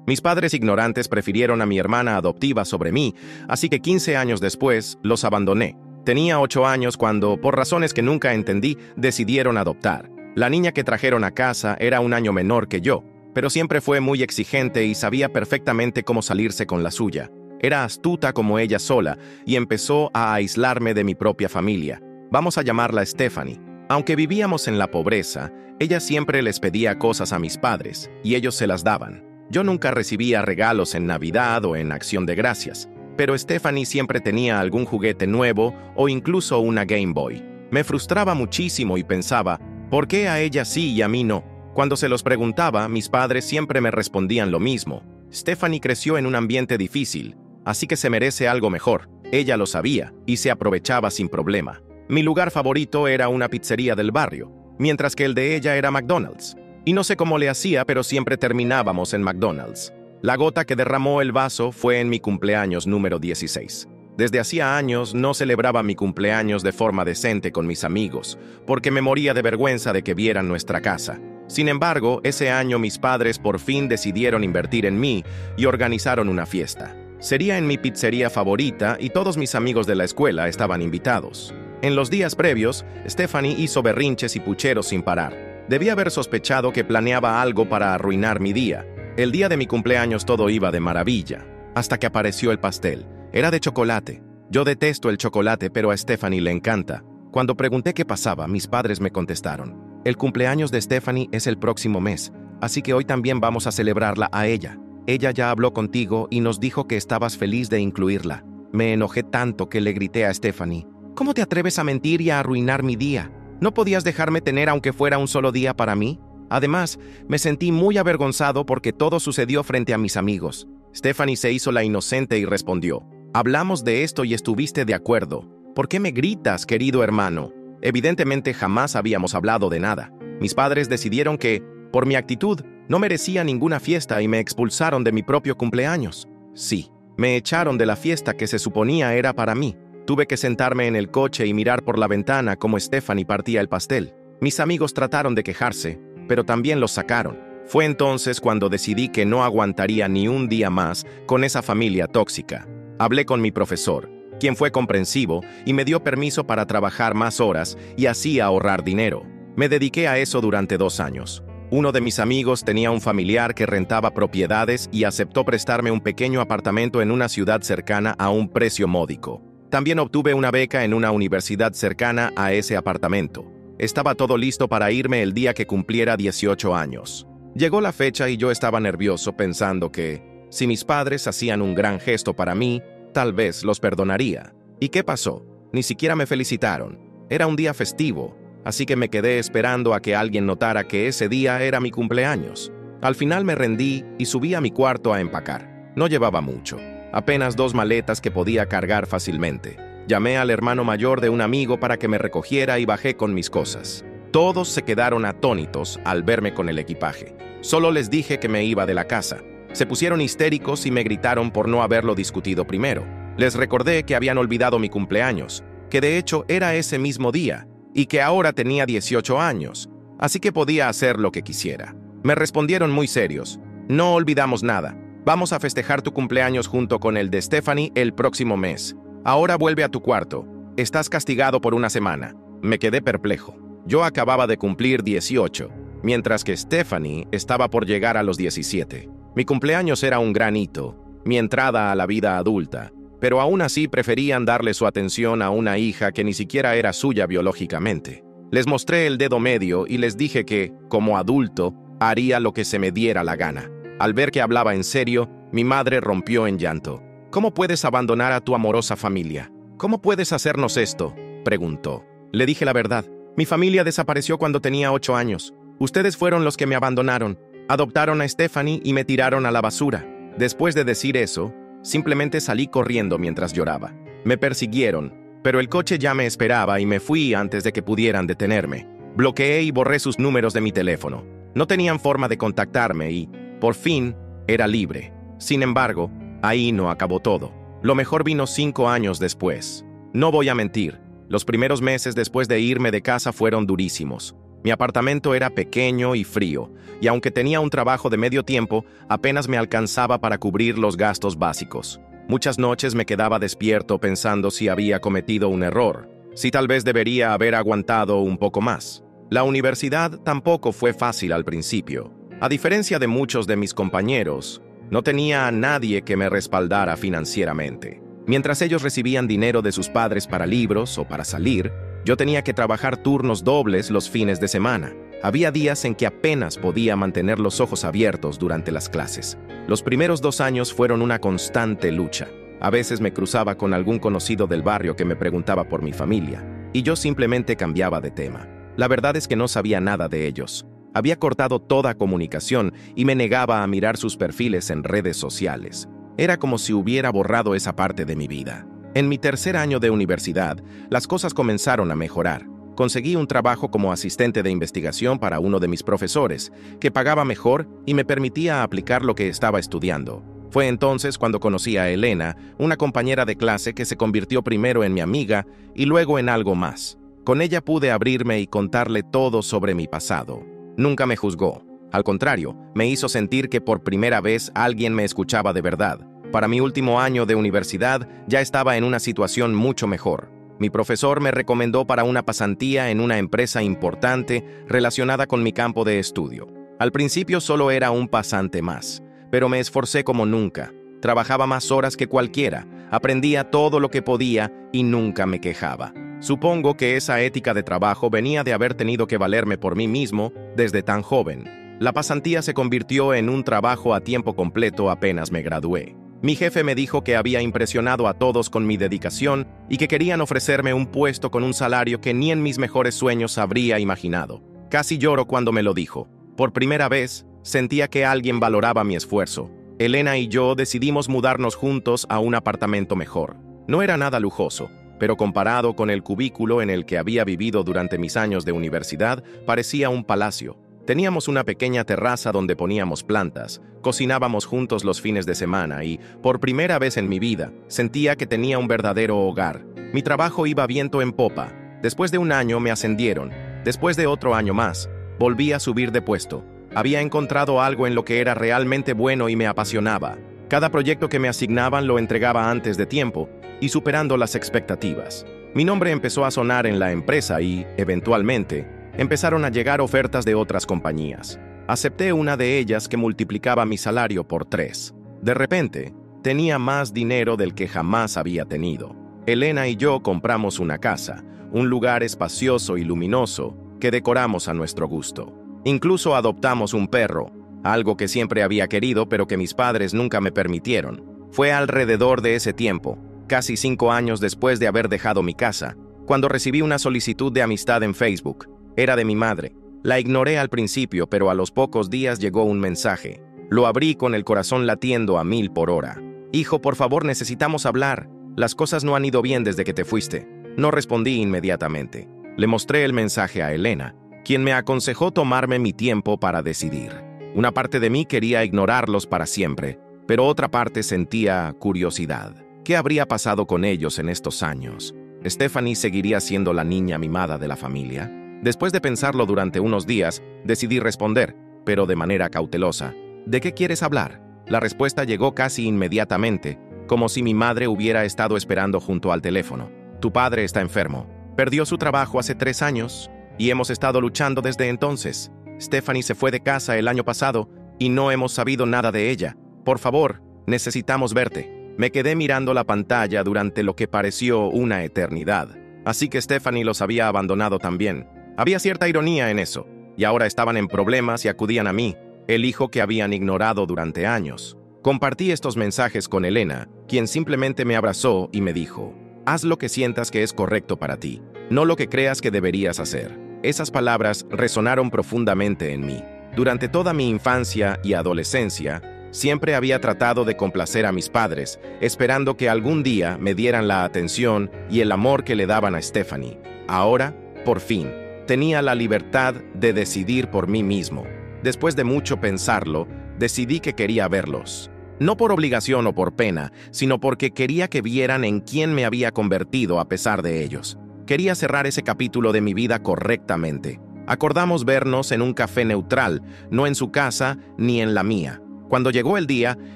Mis padres ignorantes prefirieron a mi hermana adoptiva sobre mí, así que 15 años después los abandoné. Tenía 8 años cuando, por razones que nunca entendí, decidieron adoptar. La niña que trajeron a casa era un año menor que yo, pero siempre fue muy exigente y sabía perfectamente cómo salirse con la suya. Era astuta como ella sola y empezó a aislarme de mi propia familia. Vamos a llamarla Stephanie. Aunque vivíamos en la pobreza, ella siempre les pedía cosas a mis padres y ellos se las daban. Yo nunca recibía regalos en Navidad o en Acción de Gracias, pero Stephanie siempre tenía algún juguete nuevo o incluso una Game Boy. Me frustraba muchísimo y pensaba, ¿por qué a ella sí y a mí no? Cuando se los preguntaba, mis padres siempre me respondían lo mismo. Stephanie creció en un ambiente difícil, así que se merece algo mejor. Ella lo sabía y se aprovechaba sin problema. Mi lugar favorito era una pizzería del barrio, mientras que el de ella era McDonald's. Y no sé cómo le hacía, pero siempre terminábamos en McDonald's. La gota que derramó el vaso fue en mi cumpleaños número 16. Desde hacía años no celebraba mi cumpleaños de forma decente con mis amigos, porque me moría de vergüenza de que vieran nuestra casa. Sin embargo, ese año mis padres por fin decidieron invertir en mí y organizaron una fiesta. Sería en mi pizzería favorita y todos mis amigos de la escuela estaban invitados. En los días previos, Stephanie hizo berrinches y pucheros sin parar. Debía haber sospechado que planeaba algo para arruinar mi día. El día de mi cumpleaños todo iba de maravilla, hasta que apareció el pastel. Era de chocolate. Yo detesto el chocolate, pero a Stephanie le encanta. Cuando pregunté qué pasaba, mis padres me contestaron: el cumpleaños de Stephanie es el próximo mes, así que hoy también vamos a celebrarla a ella. Ella ya habló contigo y nos dijo que estabas feliz de incluirla. Me enojé tanto que le grité a Stephanie: ¿cómo te atreves a mentir y a arruinar mi día? ¿No podías dejarme tener aunque fuera un solo día para mí? Además, me sentí muy avergonzado porque todo sucedió frente a mis amigos. Stephanie se hizo la inocente y respondió: hablamos de esto y estuviste de acuerdo. ¿Por qué me gritas, querido hermano? Evidentemente jamás habíamos hablado de nada. Mis padres decidieron que, por mi actitud, no merecía ninguna fiesta y me expulsaron de mi propio cumpleaños. Sí, me echaron de la fiesta que se suponía era para mí. Tuve que sentarme en el coche y mirar por la ventana cómo Stephanie partía el pastel. Mis amigos trataron de quejarse, pero también los sacaron. Fue entonces cuando decidí que no aguantaría ni un día más con esa familia tóxica. Hablé con mi profesor, quien fue comprensivo y me dio permiso para trabajar más horas y así ahorrar dinero. Me dediqué a eso durante 2 años. Uno de mis amigos tenía un familiar que rentaba propiedades y aceptó prestarme un pequeño apartamento en una ciudad cercana a un precio módico. También obtuve una beca en una universidad cercana a ese apartamento. Estaba todo listo para irme el día que cumpliera 18 años. Llegó la fecha y yo estaba nervioso pensando que, si mis padres hacían un gran gesto para mí, tal vez los perdonaría. ¿Y qué pasó? Ni siquiera me felicitaron. Era un día festivo, así que me quedé esperando a que alguien notara que ese día era mi cumpleaños. Al final me rendí y subí a mi cuarto a empacar. No llevaba mucho. Apenas 2 maletas que podía cargar fácilmente. Llamé al hermano mayor de un amigo para que me recogiera y bajé con mis cosas. Todos se quedaron atónitos al verme con el equipaje. Solo les dije que me iba de la casa. Se pusieron histéricos y me gritaron por no haberlo discutido primero. Les recordé que habían olvidado mi cumpleaños, que de hecho era ese mismo día, y que ahora tenía 18 años, así que podía hacer lo que quisiera. Me respondieron muy serios: no olvidamos nada. Vamos a festejar tu cumpleaños junto con el de Stephanie el próximo mes. Ahora vuelve a tu cuarto. Estás castigado por una semana. Me quedé perplejo. Yo acababa de cumplir 18, mientras que Stephanie estaba por llegar a los 17. Mi cumpleaños era un gran hito, mi entrada a la vida adulta, pero aún así preferían darle su atención a una hija que ni siquiera era suya biológicamente. Les mostré el dedo medio y les dije que, como adulto, haría lo que se me diera la gana. Al ver que hablaba en serio, mi madre rompió en llanto. ¿Cómo puedes abandonar a tu amorosa familia? ¿Cómo puedes hacernos esto?, preguntó. Le dije la verdad. Mi familia desapareció cuando tenía 8 años. Ustedes fueron los que me abandonaron. Adoptaron a Stephanie y me tiraron a la basura. Después de decir eso, simplemente salí corriendo mientras lloraba. Me persiguieron, pero el coche ya me esperaba y me fui antes de que pudieran detenerme. Bloqueé y borré sus números de mi teléfono. No tenían forma de contactarme y, por fin, era libre. Sin embargo, ahí no acabó todo. Lo mejor vino 5 años después. No voy a mentir, los primeros meses después de irme de casa fueron durísimos. Mi apartamento era pequeño y frío, y aunque tenía un trabajo de medio tiempo, apenas me alcanzaba para cubrir los gastos básicos. Muchas noches me quedaba despierto pensando si había cometido un error, si tal vez debería haber aguantado un poco más. La universidad tampoco fue fácil al principio. A diferencia de muchos de mis compañeros, no tenía a nadie que me respaldara financieramente. Mientras ellos recibían dinero de sus padres para libros o para salir, yo tenía que trabajar turnos dobles los fines de semana. Había días en que apenas podía mantener los ojos abiertos durante las clases. Los primeros 2 años fueron una constante lucha. A veces me cruzaba con algún conocido del barrio que me preguntaba por mi familia, y yo simplemente cambiaba de tema. La verdad es que no sabía nada de ellos. Había cortado toda comunicación y me negaba a mirar sus perfiles en redes sociales. Era como si hubiera borrado esa parte de mi vida. En mi tercer año de universidad, las cosas comenzaron a mejorar. Conseguí un trabajo como asistente de investigación para uno de mis profesores, que pagaba mejor y me permitía aplicar lo que estaba estudiando. Fue entonces cuando conocí a Elena, una compañera de clase que se convirtió primero en mi amiga y luego en algo más. Con ella pude abrirme y contarle todo sobre mi pasado. Nunca me juzgó. Al contrario, me hizo sentir que por primera vez alguien me escuchaba de verdad. Para mi último año de universidad ya estaba en una situación mucho mejor. Mi profesor me recomendó para una pasantía en una empresa importante relacionada con mi campo de estudio. Al principio solo era un pasante más, pero me esforcé como nunca. Trabajaba más horas que cualquiera, aprendía todo lo que podía y nunca me quejaba. Supongo que esa ética de trabajo venía de haber tenido que valerme por mí mismo desde tan joven. La pasantía se convirtió en un trabajo a tiempo completo apenas me gradué. Mi jefe me dijo que había impresionado a todos con mi dedicación y que querían ofrecerme un puesto con un salario que ni en mis mejores sueños habría imaginado. Casi lloro cuando me lo dijo. Por primera vez, sentía que alguien valoraba mi esfuerzo. Elena y yo decidimos mudarnos juntos a un apartamento mejor. No era nada lujoso, pero comparado con el cubículo en el que había vivido durante mis años de universidad, parecía un palacio. Teníamos una pequeña terraza donde poníamos plantas, cocinábamos juntos los fines de semana y, por primera vez en mi vida, sentía que tenía un verdadero hogar. Mi trabajo iba viento en popa. Después de un año me ascendieron. Después de otro año más, volví a subir de puesto. Había encontrado algo en lo que era realmente bueno y me apasionaba. Cada proyecto que me asignaban lo entregaba antes de tiempo y superando las expectativas. Mi nombre empezó a sonar en la empresa y, eventualmente, empezaron a llegar ofertas de otras compañías. Acepté una de ellas que multiplicaba mi salario por 3. De repente, tenía más dinero del que jamás había tenido. Elena y yo compramos una casa, un lugar espacioso y luminoso que decoramos a nuestro gusto. Incluso adoptamos un perro, algo que siempre había querido pero que mis padres nunca me permitieron. Fue alrededor de ese tiempo, casi 5 años después de haber dejado mi casa, cuando recibí una solicitud de amistad en Facebook. Era de mi madre. La ignoré al principio, pero a los pocos días llegó un mensaje. Lo abrí con el corazón latiendo a 1000 por hora. «Hijo, por favor, necesitamos hablar. Las cosas no han ido bien desde que te fuiste». No respondí inmediatamente. Le mostré el mensaje a Elena, quien me aconsejó tomarme mi tiempo para decidir. Una parte de mí quería ignorarlos para siempre, pero otra parte sentía curiosidad. ¿Qué habría pasado con ellos en estos años? ¿Stephanie seguiría siendo la niña mimada de la familia? Después de pensarlo durante unos días, decidí responder, pero de manera cautelosa. ¿De qué quieres hablar? La respuesta llegó casi inmediatamente, como si mi madre hubiera estado esperando junto al teléfono. Tu padre está enfermo. Perdió su trabajo hace 3 años y hemos estado luchando desde entonces. Stephanie se fue de casa el año pasado y no hemos sabido nada de ella. Por favor, necesitamos verte. Me quedé mirando la pantalla durante lo que pareció una eternidad. Así que Stephanie los había abandonado también. Había cierta ironía en eso, y ahora estaban en problemas y acudían a mí, el hijo que habían ignorado durante años. Compartí estos mensajes con Elena, quien simplemente me abrazó y me dijo: «Haz lo que sientas que es correcto para ti, no lo que creas que deberías hacer». Esas palabras resonaron profundamente en mí. Durante toda mi infancia y adolescencia, siempre había tratado de complacer a mis padres, esperando que algún día me dieran la atención y el amor que le daban a Stephanie. Ahora, por fin, tenía la libertad de decidir por mí mismo. Después de mucho pensarlo, decidí que quería verlos. No por obligación o por pena, sino porque quería que vieran en quién me había convertido a pesar de ellos. Quería cerrar ese capítulo de mi vida correctamente. Acordamos vernos en un café neutral, no en su casa ni en la mía. Cuando llegó el día,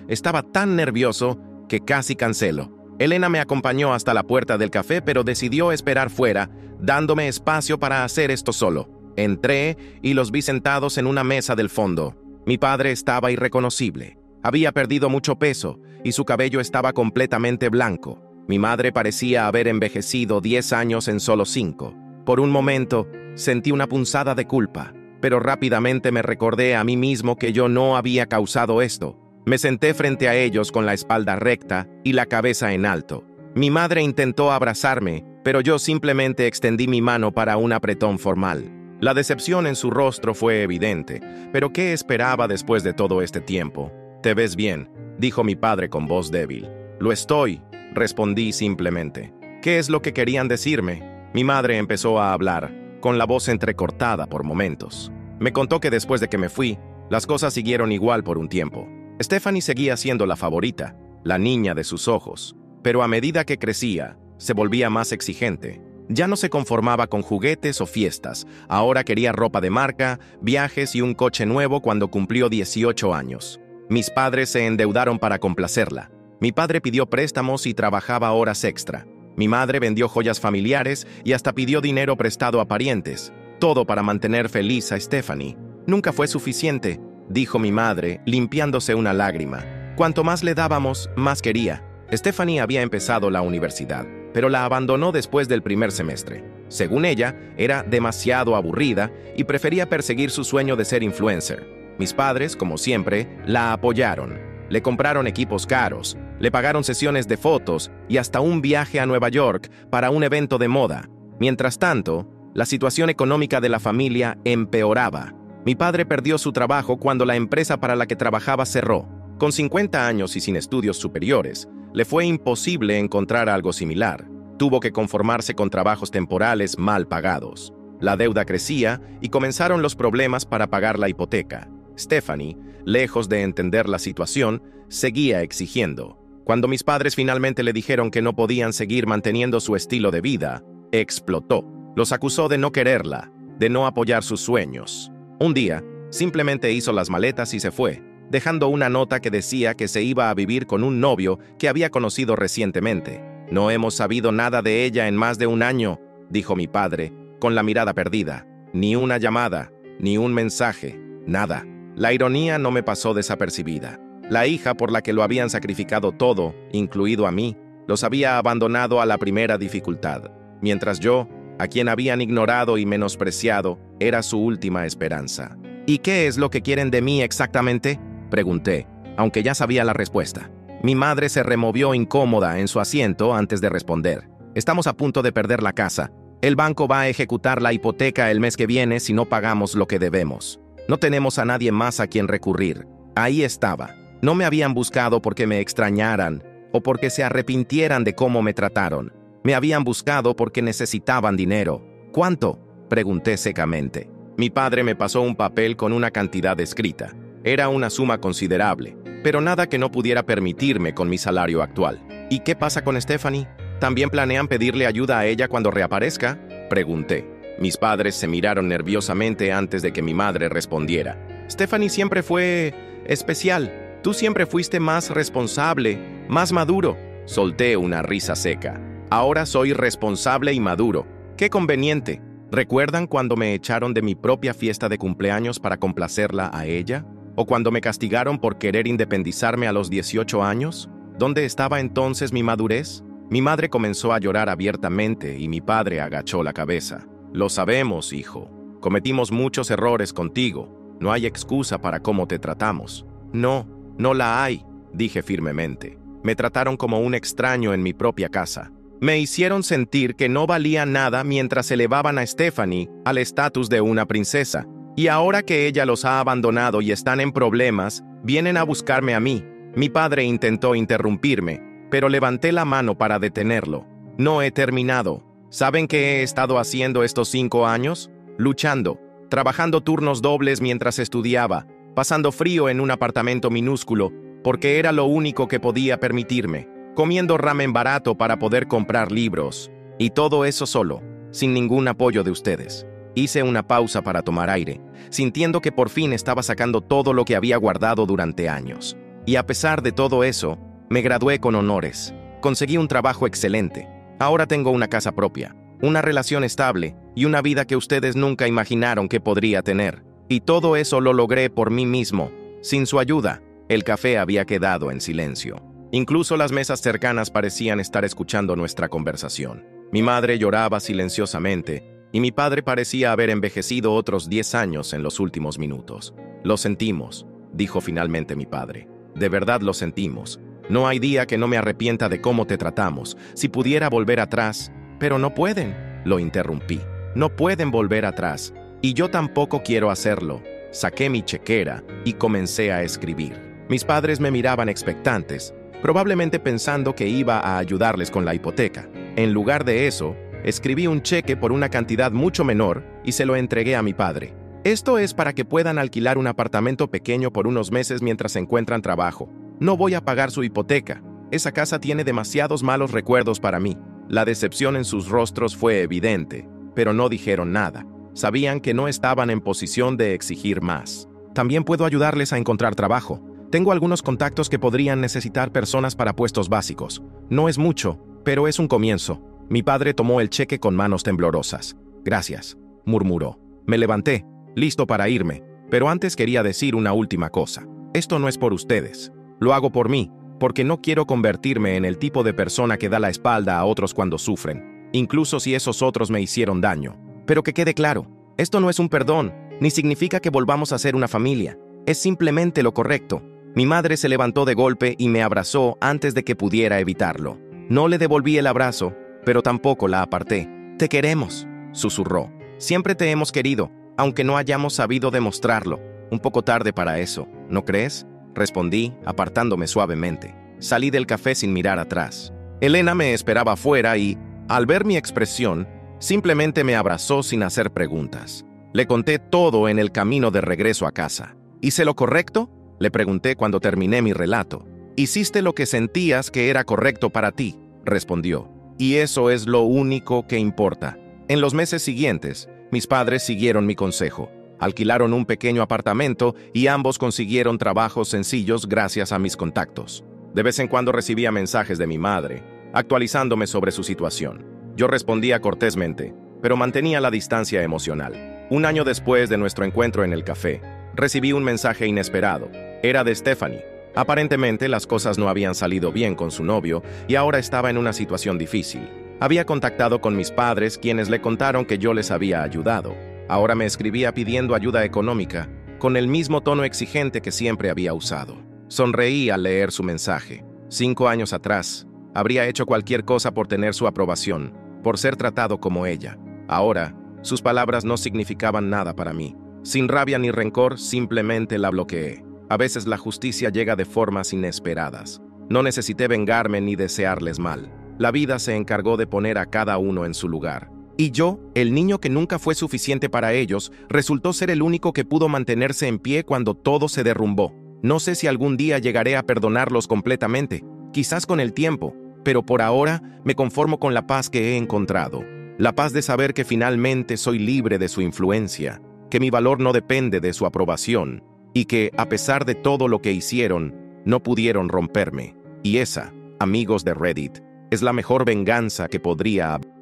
estaba tan nervioso que casi canceló. Elena me acompañó hasta la puerta del café, pero decidió esperar fuera, dándome espacio para hacer esto solo. Entré y los vi sentados en una mesa del fondo. Mi padre estaba irreconocible. Había perdido mucho peso y su cabello estaba completamente blanco. Mi madre parecía haber envejecido 10 años en solo 5. Por un momento, sentí una punzada de culpa, pero rápidamente me recordé a mí mismo que yo no había causado esto. Me senté frente a ellos con la espalda recta y la cabeza en alto. Mi madre intentó abrazarme, pero yo simplemente extendí mi mano para un apretón formal. La decepción en su rostro fue evidente, pero ¿qué esperaba después de todo este tiempo? «Te ves bien», dijo mi padre con voz débil. «Lo estoy», respondí simplemente. «¿Qué es lo que querían decirme?» Mi madre empezó a hablar, con la voz entrecortada por momentos. Me contó que después de que me fui, las cosas siguieron igual por un tiempo. Stephanie seguía siendo la favorita, la niña de sus ojos, pero a medida que crecía, se volvía más exigente. Ya no se conformaba con juguetes o fiestas, ahora quería ropa de marca, viajes y un coche nuevo cuando cumplió 18 años. Mis padres se endeudaron para complacerla. Mi padre pidió préstamos y trabajaba horas extra. Mi madre vendió joyas familiares y hasta pidió dinero prestado a parientes, todo para mantener feliz a Stephanie. «Nunca fue suficiente», dijo mi madre, limpiándose una lágrima. «Cuanto más le dábamos, más quería». Stephanie había empezado la universidad, pero la abandonó después del primer semestre. Según ella, era demasiado aburrida y prefería perseguir su sueño de ser influencer. Mis padres, como siempre, la apoyaron. Le compraron equipos caros, le pagaron sesiones de fotos y hasta un viaje a Nueva York para un evento de moda. Mientras tanto, la situación económica de la familia empeoraba. Mi padre perdió su trabajo cuando la empresa para la que trabajaba cerró. Con 50 años y sin estudios superiores, le fue imposible encontrar algo similar. Tuvo que conformarse con trabajos temporales mal pagados. La deuda crecía y comenzaron los problemas para pagar la hipoteca. Stephanie, lejos de entender la situación, seguía exigiendo. Cuando mis padres finalmente le dijeron que no podían seguir manteniendo su estilo de vida, explotó. Los acusó de no quererla, de no apoyar sus sueños. Un día, simplemente hizo las maletas y se fue, dejando una nota que decía que se iba a vivir con un novio que había conocido recientemente. «No hemos sabido nada de ella en más de un año», dijo mi padre, con la mirada perdida. «Ni una llamada, ni un mensaje, nada». La ironía no me pasó desapercibida. La hija por la que lo habían sacrificado todo, incluido a mí, los había abandonado a la primera dificultad, mientras yo, a quien habían ignorado y menospreciado, era su última esperanza. «¿Y qué es lo que quieren de mí exactamente?», pregunté, aunque ya sabía la respuesta. Mi madre se removió incómoda en su asiento antes de responder. «Estamos a punto de perder la casa. El banco va a ejecutar la hipoteca el mes que viene si no pagamos lo que debemos. No tenemos a nadie más a quien recurrir». Ahí estaba. No me habían buscado porque me extrañaran o porque se arrepintieran de cómo me trataron. Me habían buscado porque necesitaban dinero. «¿Cuánto?», pregunté secamente. Mi padre me pasó un papel con una cantidad escrita. Era una suma considerable, pero nada que no pudiera permitirme con mi salario actual. «¿Y qué pasa con Stephanie? ¿También planean pedirle ayuda a ella cuando reaparezca?», pregunté. Mis padres se miraron nerviosamente antes de que mi madre respondiera. «Stephanie siempre fue especial. Tú siempre fuiste más responsable, más maduro». Solté una risa seca. «Ahora soy responsable y maduro. ¡Qué conveniente! ¿Recuerdan cuando me echaron de mi propia fiesta de cumpleaños para complacerla a ella? ¿O cuando me castigaron por querer independizarme a los 18 años? ¿Dónde estaba entonces mi madurez?». Mi madre comenzó a llorar abiertamente y mi padre agachó la cabeza. «Lo sabemos, hijo. Cometimos muchos errores contigo. No hay excusa para cómo te tratamos». «No, no la hay», dije firmemente. «Me trataron como un extraño en mi propia casa. Me hicieron sentir que no valía nada mientras elevaban a Stephanie al estatus de una princesa. Y ahora que ella los ha abandonado y están en problemas, vienen a buscarme a mí». Mi padre intentó interrumpirme, pero levanté la mano para detenerlo. «No he terminado. ¿Saben qué he estado haciendo estos 5 años? Luchando, trabajando turnos dobles mientras estudiaba, pasando frío en un apartamento minúsculo, porque era lo único que podía permitirme, comiendo ramen barato para poder comprar libros. Y todo eso solo, sin ningún apoyo de ustedes. Hice una pausa para tomar aire, sintiendo que por fin estaba sacando todo lo que había guardado durante años. Y a pesar de todo eso, me gradué con honores. Conseguí un trabajo excelente. Ahora tengo una casa propia, una relación estable y una vida que ustedes nunca imaginaron que podría tener. Y todo eso lo logré por mí mismo. Sin su ayuda, el café había quedado en silencio. Incluso las mesas cercanas parecían estar escuchando nuestra conversación. Mi madre lloraba silenciosamente y mi padre parecía haber envejecido otros 10 años en los últimos minutos. Lo sentimos, dijo finalmente mi padre. De verdad lo sentimos. No hay día que no me arrepienta de cómo te tratamos. Si pudiera volver atrás, pero no pueden, lo interrumpí. No pueden volver atrás, y yo tampoco quiero hacerlo. Saqué mi chequera y comencé a escribir. Mis padres me miraban expectantes, probablemente pensando que iba a ayudarles con la hipoteca. En lugar de eso, escribí un cheque por una cantidad mucho menor y se lo entregué a mi padre. Esto es para que puedan alquilar un apartamento pequeño por unos meses mientras encuentran trabajo. No voy a pagar su hipoteca. Esa casa tiene demasiados malos recuerdos para mí. La decepción en sus rostros fue evidente, pero no dijeron nada. Sabían que no estaban en posición de exigir más. También puedo ayudarles a encontrar trabajo. Tengo algunos contactos que podrían necesitar personas para puestos básicos. No es mucho, pero es un comienzo. Mi padre tomó el cheque con manos temblorosas. Gracias, murmuró. Me levanté, listo para irme, pero antes quería decir una última cosa. Esto no es por ustedes. Lo hago por mí, porque no quiero convertirme en el tipo de persona que da la espalda a otros cuando sufren, incluso si esos otros me hicieron daño. Pero que quede claro, esto no es un perdón, ni significa que volvamos a ser una familia. Es simplemente lo correcto. Mi madre se levantó de golpe y me abrazó antes de que pudiera evitarlo. No le devolví el abrazo, pero tampoco la aparté. Te queremos, susurró. Siempre te hemos querido, aunque no hayamos sabido demostrarlo. Un poco tarde para eso, ¿no crees? Respondí, apartándome suavemente. Salí del café sin mirar atrás. Elena me esperaba afuera y, al ver mi expresión, simplemente me abrazó sin hacer preguntas. Le conté todo en el camino de regreso a casa. ¿Hice lo correcto?, le pregunté cuando terminé mi relato. Hiciste lo que sentías que era correcto para ti, respondió. Y eso es lo único que importa. En los meses siguientes, mis padres siguieron mi consejo. Alquilaron un pequeño apartamento y ambos consiguieron trabajos sencillos gracias a mis contactos. De vez en cuando recibía mensajes de mi madre, actualizándome sobre su situación. Yo respondía cortésmente, pero mantenía la distancia emocional. Un año después de nuestro encuentro en el café, recibí un mensaje inesperado. Era de Stephanie. Aparentemente las cosas no habían salido bien con su novio y ahora estaba en una situación difícil. Había contactado con mis padres, quienes le contaron que yo les había ayudado. Ahora me escribía pidiendo ayuda económica, con el mismo tono exigente que siempre había usado. Sonreí al leer su mensaje. 5 años atrás, habría hecho cualquier cosa por tener su aprobación, por ser tratado como ella. Ahora, sus palabras no significaban nada para mí. Sin rabia ni rencor, simplemente la bloqueé. A veces la justicia llega de formas inesperadas. No necesité vengarme ni desearles mal. La vida se encargó de poner a cada uno en su lugar. Y yo, el niño que nunca fue suficiente para ellos, resultó ser el único que pudo mantenerse en pie cuando todo se derrumbó. No sé si algún día llegaré a perdonarlos completamente, quizás con el tiempo, pero por ahora me conformo con la paz que he encontrado. La paz de saber que finalmente soy libre de su influencia, que mi valor no depende de su aprobación, y que, a pesar de todo lo que hicieron, no pudieron romperme. Y esa, amigos de Reddit, es la mejor venganza que podría haber.